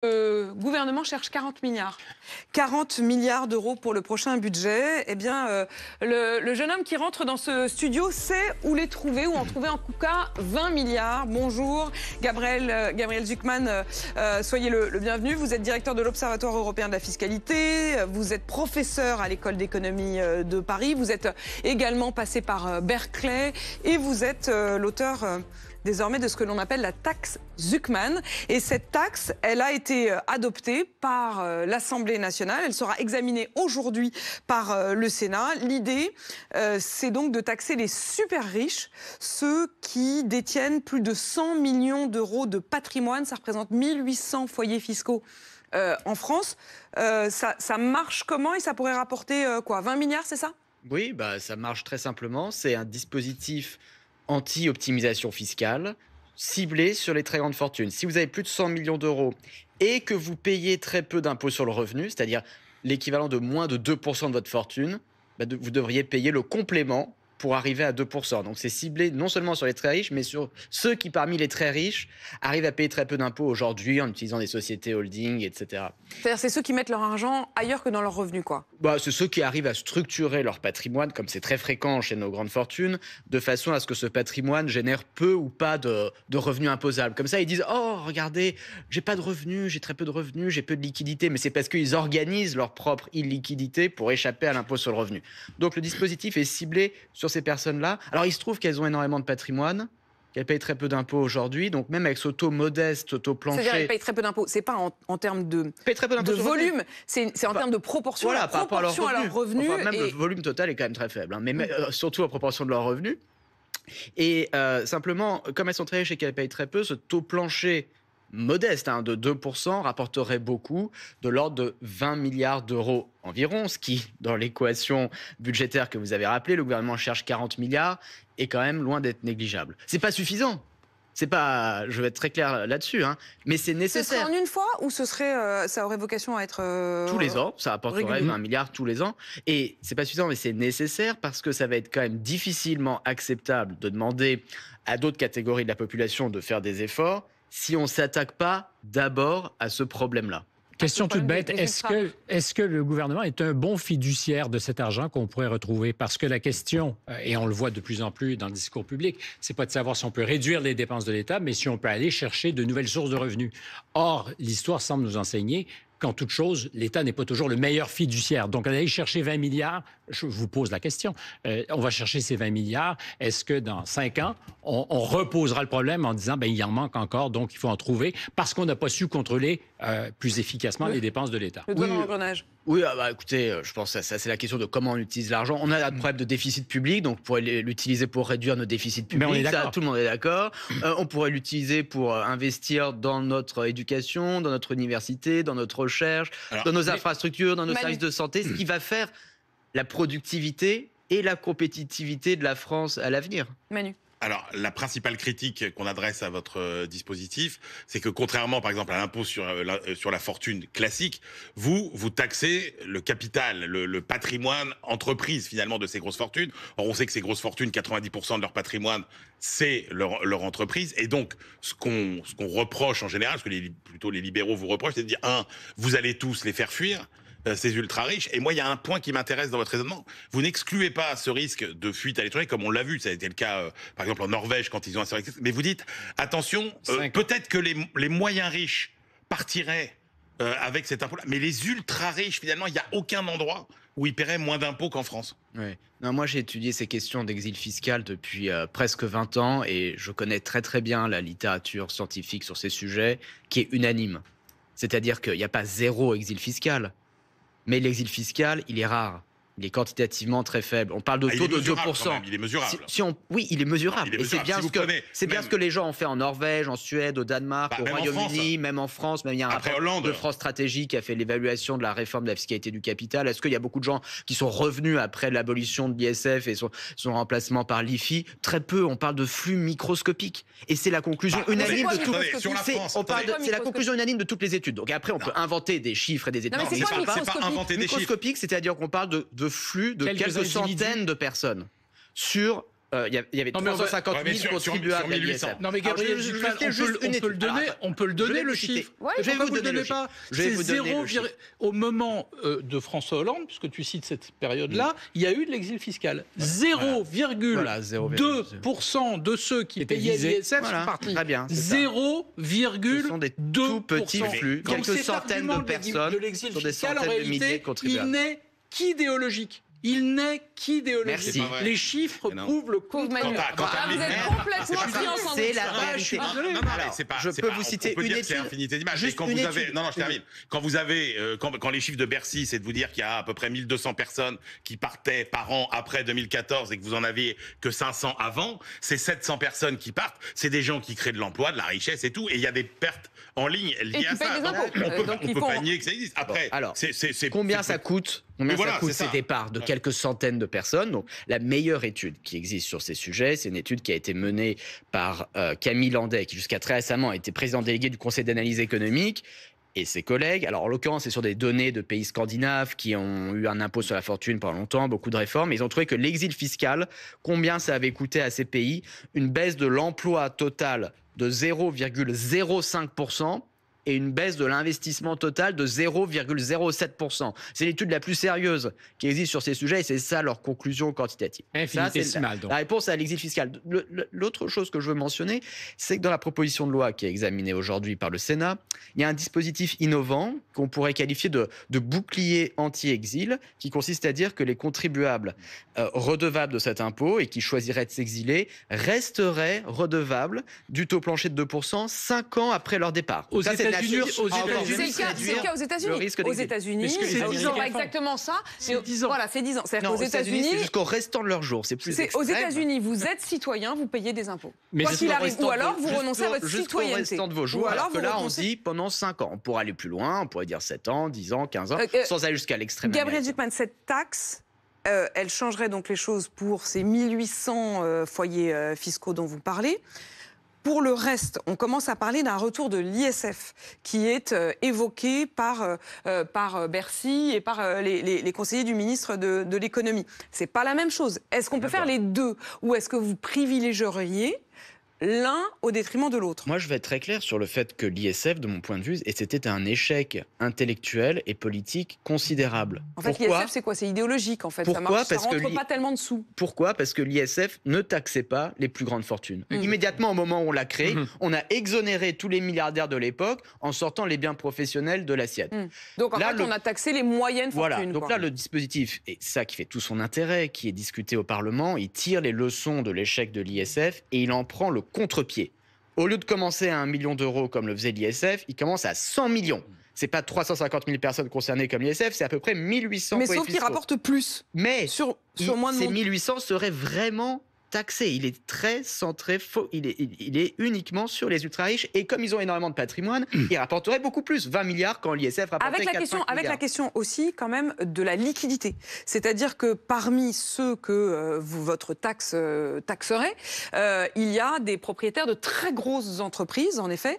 Le gouvernement cherche 40 milliards. 40 milliards d'euros pour le prochain budget. Eh bien, le jeune homme qui rentre dans ce studio sait où les trouver, ou en trouver en tout cas 20 milliards. Bonjour, Gabriel Zucman, soyez le bienvenu. Vous êtes directeur de l'Observatoire européen de la fiscalité, vous êtes professeur à l'École d'économie de Paris, vous êtes également passé par Berkeley et vous êtes l'auteur désormais de ce que l'on appelle la taxe Zucman. Et cette taxe, elle a été adoptée par l'Assemblée nationale. Elle sera examinée aujourd'hui par le Sénat. L'idée, c'est donc de taxer les super riches, ceux qui détiennent plus de 100 millions d'euros de patrimoine. Ça représente 1800 foyers fiscaux en France. Ça marche comment et ça pourrait rapporter quoi, 20 milliards, c'est ça? Oui, ça marche très simplement. C'est un dispositif anti-optimisation fiscale, ciblé sur les très grandes fortunes. Si vous avez plus de 100 millions d'euros et que vous payez très peu d'impôts sur le revenu, c'est-à-dire l'équivalent de moins de 2% de votre fortune, vous devriez payer le complément pour arriver à 2%. Donc c'est ciblé non seulement sur les très riches, mais sur ceux qui, parmi les très riches, arrivent à payer très peu d'impôts aujourd'hui en utilisant des sociétés holding, etc. C'est-à-dire c'est ceux qui mettent leur argent ailleurs que dans leurs revenus, quoi. C'est ceux qui arrivent à structurer leur patrimoine, comme c'est très fréquent chez nos grandes fortunes, de façon à ce que ce patrimoine génère peu ou pas de revenus imposables. Comme ça, ils disent « Oh, regardez, j'ai pas de revenus, j'ai très peu de revenus, j'ai peu de liquidités. » Mais c'est parce qu'ils organisent leur propre illiquidité pour échapper à l'impôt sur le revenu. Donc le dispositif est ciblé sur ces personnes-là. Alors il se trouve qu'elles ont énormément de patrimoine, qu'elles payent très peu d'impôts aujourd'hui, donc même avec ce taux modeste, taux plancher... C'est-à-dire qu'elles payent très peu d'impôts, c'est pas en termes de volume, c'est en termes de proportion, voilà, par rapport à leurs revenus. Enfin, même le volume total est quand même très faible, hein, mais surtout en proportion de leurs revenus. Et simplement, comme elles sont très riches et qu'elles payent très peu, ce taux plancher modeste de 2% rapporterait beaucoup, de l'ordre de 20 milliards d'euros environ, ce qui, dans l'équation budgétaire que vous avez rappelée, le gouvernement cherche 40 milliards, est quand même loin d'être négligeable. C'est pas suffisant. C'est pas, je vais être très clair là-dessus, hein, mais c'est nécessaire. Ce serait en une fois ou ça aurait vocation à être tous les ans, ça apporterait 20 milliards tous les ans. Et c'est pas suffisant, mais c'est nécessaire parce que ça va être quand même difficilement acceptable de demander à d'autres catégories de la population de faire des efforts si on ne s'attaque pas d'abord à ce problème-là. Question toute bête, est-ce que le gouvernement est un bon fiduciaire de cet argent qu'on pourrait retrouver? Parce que la question, et on le voit de plus en plus dans le discours public, c'est pas de savoir si on peut réduire les dépenses de l'État, mais si on peut aller chercher de nouvelles sources de revenus. Or, l'histoire semble nous enseigner qu'en toute chose, l'État n'est pas toujours le meilleur fiduciaire. Donc, aller chercher 20 milliards, je vous pose la question. On va chercher ces 20 milliards. Est-ce que dans 5 ans, on reposera le problème en disant il en manque encore, donc il faut en trouver, parce qu'on n'a pas su contrôler plus efficacement les dépenses de l'État? Le doigt dans l'engrenage. Oui, écoutez, je pense que ça, c'est la question de comment on utilise l'argent. On a un problème de déficit public, donc on pourrait l'utiliser pour réduire nos déficits publics. Tout le monde est d'accord. On pourrait l'utiliser pour investir dans notre éducation, dans notre université, dans notre recherche, dans nos infrastructures, dans nos services de santé, ce qui va faire la productivité et la compétitivité de la France à l'avenir. Manu. Alors, la principale critique qu'on adresse à votre dispositif, c'est que contrairement, par exemple, à l'impôt sur la fortune classique, vous taxez le capital, le patrimoine entreprise, finalement, de ces grosses fortunes. Or, on sait que ces grosses fortunes, 90% de leur patrimoine, c'est leur entreprise. Et donc, ce qu'on reproche en général, ce que plutôt les libéraux vous reprochent, c'est de dire, vous allez tous les faire fuir, ces ultra-riches. Et moi, il y a un point qui m'intéresse dans votre raisonnement. Vous n'excluez pas ce risque de fuite à l'étranger, comme on l'a vu, ça a été le cas, par exemple, en Norvège, quand ils ont instauré... Mais vous dites, attention, peut-être que les moyens riches partiraient avec cet impôt-là. Mais les ultra-riches, finalement, il n'y a aucun endroit où ils paieraient moins d'impôts qu'en France. Oui. Non, moi, j'ai étudié ces questions d'exil fiscal depuis presque 20 ans et je connais très très bien la littérature scientifique sur ces sujets, qui est unanime. C'est-à-dire qu'il n'y a pas zéro exil fiscal. Mais l'exil fiscal, il est rare. Il est quantitativement très faible. On parle de taux de 2%. Il est mesurable. Oui, il est mesurable. Et c'est bien, bien ce que les gens ont fait en Norvège, en Suède, au Danemark, au Royaume-Uni, même en France. Même il y a un rapport de France Stratégie qui a fait l'évaluation de la réforme de la fiscalité du capital. Est-ce qu'il y a beaucoup de gens qui sont revenus après l'abolition de l'ISF et son remplacement par l'IFI? Très peu. On parle de flux microscopiques. Et c'est la conclusion unanime de tout. C'est la conclusion unanime de toutes les études. Donc après, on peut inventer des chiffres et des études. C'est pas microscopique, c'est-à-dire qu'on parle de flux de quelques centaines de personnes sur il y avait Non, mais 350 ouais, mais 000 sur contribuables à 1800. l'ISF. Non mais Gabriel Zucman, on peut le donner le chiffre. Je vais vous donner le pas. chiffre. Je vais C'est vous donner le 0, chiffre. au moment de François Hollande, puisque tu cites cette période-là, il y a eu de l'exil fiscal. 0,2% de ceux qui payaient l'ISF sont partis. Très bien. Ce sont des tout petits 0,2%. flux, Donc quelques cet centaines argument de personnes de l'exil sur des fiscal, en centaines de milliers de réalité, il contribuables. n'est qu'idéologique. Il n'est qu'idéologique. Merci. C'est pas vrai. Les chiffres Mais non. prouvent le Pauvre contraire. Manu. Quand Là, t'as vous mis- êtes Mais complètement c'est pris en sandwich. c'est la Ah, je réalité. suis désolé. Non, mais Alors, c'est pas, je c'est peux pas- vous citer on peut une dire que c'est étude. infinité d'images. Juste Et quand une vous avez, étude. non, je termine. Quand vous avez, quand les chiffres de Bercy, c'est de vous dire qu'il y a à peu près 1200 personnes qui partaient par an après 2014 et que vous en aviez que 500 avant, c'est 700 personnes qui partent. C'est des gens qui créent de l'emploi, de la richesse et tout. Et il y a des pertes en ligne liées qui à payent ça. des impôts. On Donc, peut il faut- pas nier que ça existe. Après, Alors, c'est Combien ça coûte Mais voilà, c'est ces ça. départs de quelques centaines de personnes. Donc, la meilleure étude qui existe sur ces sujets, c'est une étude qui a été menée par Camille Landais, qui jusqu'à très récemment était président délégué du Conseil d'analyse économique, et ses collègues. Alors, en l'occurrence, c'est sur des données de pays scandinaves qui ont eu un impôt sur la fortune pendant longtemps, beaucoup de réformes. Ils ont trouvé que l'exil fiscal, combien ça avait coûté à ces pays, une baisse de l'emploi total de 0,05%. Et une baisse de l'investissement total de 0,07%. C'est l'étude la plus sérieuse qui existe sur ces sujets et c'est ça leur conclusion quantitative. Infinitésimale, donc. La réponse à l'exil fiscal. L'autre chose que je veux mentionner, c'est que dans la proposition de loi qui est examinée aujourd'hui par le Sénat, il y a un dispositif innovant qu'on pourrait qualifier de bouclier anti-exil, qui consiste à dire que les contribuables redevables de cet impôt et qui choisiraient de s'exiler resteraient redevables du taux plancher de 2% 5 ans après leur départ. Aux Ça, c'est de États-Unis, nature à encore C'est plus le cas réduire aux États-Unis. le risque Aux d'exil. États-Unis, Parce que c'est ils 10 n'ont ans. pas exactement ça. C'est 10 ans. Voilà, c'est 10 ans. C'est-à-dire Non, qu'aux aux États-Unis, États-Unis, c'est jusqu'au restant de leur jour. C'est plus aux extrême. États-Unis, vous êtes citoyen, vous payez des impôts. Mais Quoi jusqu'au qu'il arrive, restant ou de alors vos- vous jusqu'au- renoncez à votre jusqu'au citoyenneté. restant de vos jours, Ou alors que vous là, on renoncez- dit pendant 5 ans. On pourrait aller plus loin, on pourrait dire 7 ans, 10 ans, 15 ans, sans aller jusqu'à l'extrême. Gabriel Zucman, cette taxe, elle changerait donc les choses pour ces 1800 foyers fiscaux dont vous parlez. Pour le reste, on commence à parler d'un retour de l'ISF qui est évoqué par Bercy et par les conseillers du ministre de l'économie. C'est pas la même chose. Est-ce qu'on peut faire les deux ou est-ce que vous privilégieriez l'un au détriment de l'autre? Moi, je vais être très clair sur le fait que l'ISF, de mon point de vue, c'était un échec intellectuel et politique considérable. En fait, Pourquoi l'ISF, c'est quoi? C'est idéologique, en fait. Pourquoi? Ça Parce que rentre pas tellement de sous. Pourquoi? Parce que l'ISF ne taxait pas les plus grandes fortunes. Immédiatement, au moment où on l'a créé, on a exonéré tous les milliardaires de l'époque en sortant les biens professionnels de l'assiette. Donc, en Là, fait, on a taxé les moyennes Voilà, fortunes. donc quoi. là, le dispositif, et ça qui fait tout son intérêt, qui est discuté au Parlement, il tire les leçons de l'échec de l'ISF et il en prend le contre-pied. Au lieu de commencer à 1 million d'euros comme le faisait l'ISF, il commence à 100 millions. C'est pas 350 000 personnes concernées comme l'ISF, c'est à peu près 1800 Mais foyers sauf qu'il fiscaux. rapporte plus Mais sur moins de ces monde. 1800 seraient vraiment taxé. Il est très centré, il est uniquement sur les ultra-riches. Et comme ils ont énormément de patrimoine, ils rapporteraient beaucoup plus. 20 milliards quand l'ISF rapportait 4-5 Avec la milliards. question aussi, quand même, de la liquidité. C'est-à-dire que parmi ceux que votre taxe taxerait, il y a des propriétaires de très grosses entreprises, en effet,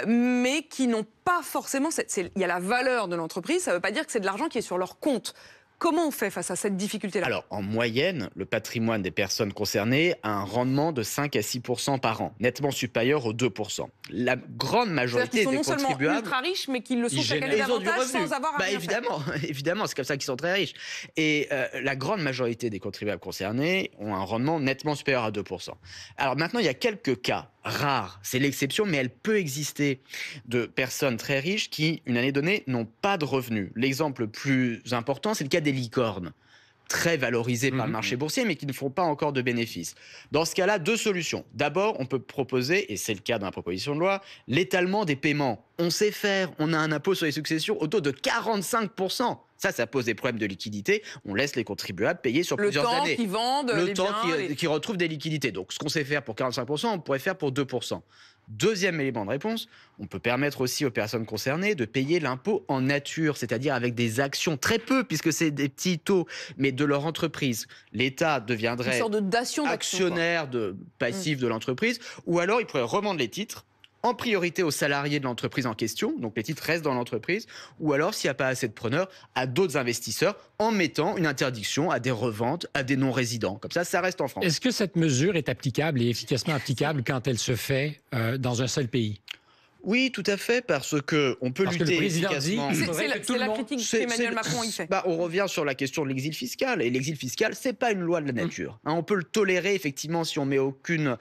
mais qui n'ont pas forcément... Il y a la valeur de l'entreprise, ça ne veut pas dire que c'est de l'argent qui est sur leur compte. Comment on fait face à cette difficulté-là? Alors, en moyenne, le patrimoine des personnes concernées a un rendement de 5 à 6% par an, nettement supérieur aux 2%. La grande majorité C'est-à-dire qu'ils des sont non seulement contribuables... ultra riches, mais qu'ils le sont chaque année Ils ont du davantage revenu. sans avoir à rien faire. Évidemment, c'est comme ça qu'ils sont très riches. Et la grande majorité des contribuables concernés ont un rendement nettement supérieur à 2%. Alors maintenant, il y a quelques cas rares, c'est l'exception, mais elle peut exister, de personnes très riches qui, une année donnée, n'ont pas de revenus. L'exemple le plus important, c'est le cas des licornes, très valorisés par le marché boursier, mais qui ne font pas encore de bénéfices. Dans ce cas-là, deux solutions. D'abord, on peut proposer, et c'est le cas dans la proposition de loi, l'étalement des paiements. On sait faire, on a un impôt sur les successions au taux de 45%. Ça pose des problèmes de liquidité. On laisse les contribuables payer sur plusieurs années. Le temps qu'ils vendent, Le les temps biens, qu'ils retrouvent des liquidités. Donc, ce qu'on sait faire pour 45%, on pourrait faire pour 2%. Deuxième élément de réponse, on peut permettre aussi aux personnes concernées de payer l'impôt en nature, c'est-à-dire avec des actions, très peu, puisque c'est des petits taux, mais de leur entreprise. L'État deviendrait une sorte de dation d'action, quoi. actionnaire passif de l'entreprise, ou alors il pourrait revendre les titres en priorité aux salariés de l'entreprise en question, donc les titres restent dans l'entreprise, ou alors s'il n'y a pas assez de preneurs, à d'autres investisseurs, en mettant une interdiction à des reventes à des non-résidents. Comme ça reste en France. Est-ce que cette mesure est applicable et efficacement applicable quand elle se fait dans un seul pays? Oui, tout à fait, parce que on peut lutter efficacement. C'est la critique qu'Emmanuel Macron y fait. On revient sur la question de l'exil fiscal. Et l'exil fiscal, c'est pas une loi de la nature. On peut le tolérer effectivement si on met aucune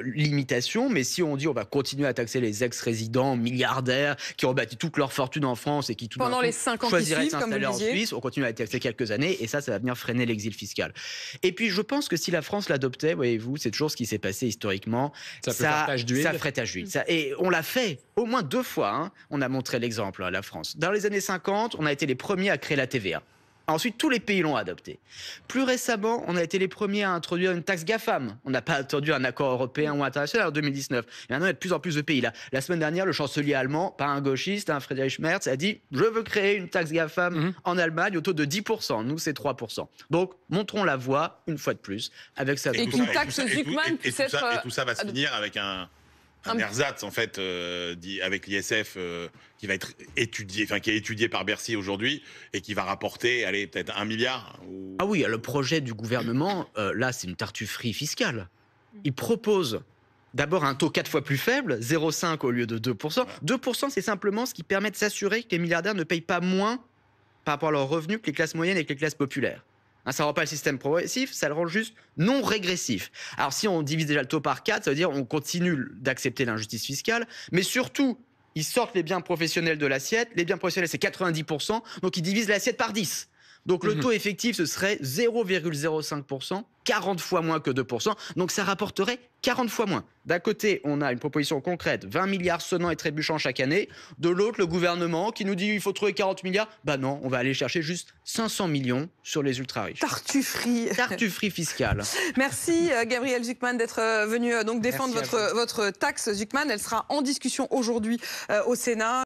limitation, mais si on dit on va continuer à taxer les ex-résidents milliardaires qui ont bâti toute leur fortune en France et qui tout pendant les 5 ans choisiraient de comme s'installer vous en disiez. Suisse, on continue à les taxer quelques années et ça va venir freiner l'exil fiscal. Et puis je pense que si la France l'adoptait, voyez-vous, c'est toujours ce qui s'est passé historiquement. Ça ferait tache d'huile. Et on l'a fait au moins 2 fois, hein. On a montré l'exemple à la France. Dans les années 50, on a été les premiers à créer la TVA. Ensuite, tous les pays l'ont adopté. Plus récemment, on a été les premiers à introduire une taxe GAFAM. On n'a pas attendu un accord européen ou international en 2019. Et maintenant, il y a de plus en plus de pays. La semaine dernière, le chancelier allemand, pas un gauchiste, Friedrich Merz, a dit « Je veux créer une taxe GAFAM en Allemagne au taux de 10%. Nous, c'est 3%. » Donc, montrons la voie, une fois de plus, avec ça. Et qu'une taxe Zuckman puisse être... Et tout ça va se finir avec un ersatz, en fait, avec l'ISF qui va être étudié, qui est étudié par Bercy aujourd'hui et qui va rapporter, allez, peut-être 1 milliard. Ah oui, le projet du gouvernement, là, c'est une tartufferie fiscale. Il propose d'abord un taux 4 fois plus faible, 0,5 au lieu de 2%. 2%, c'est simplement ce qui permet de s'assurer que les milliardaires ne payent pas moins par rapport à leurs revenus que les classes moyennes et que les classes populaires. Ça ne rend pas le système progressif, ça le rend juste non régressif. Alors si on divise déjà le taux par 4, ça veut dire on continue d'accepter l'injustice fiscale, mais surtout, ils sortent les biens professionnels de l'assiette. Les biens professionnels, c'est 90%, donc ils divisent l'assiette par 10. Donc le taux effectif, ce serait 0,05%, 40 fois moins que 2%. Donc ça rapporterait 40 fois moins. D'un côté, on a une proposition concrète, 20 milliards sonnants et trébuchants chaque année. De l'autre, le gouvernement qui nous dit qu'il faut trouver 40 milliards. Bah non, on va aller chercher juste 500 millions sur les ultra-riches. Tartufferie fiscale. Merci Gabriel Zuckman d'être venu donc défendre votre taxe Zuckman. Elle sera en discussion aujourd'hui au Sénat.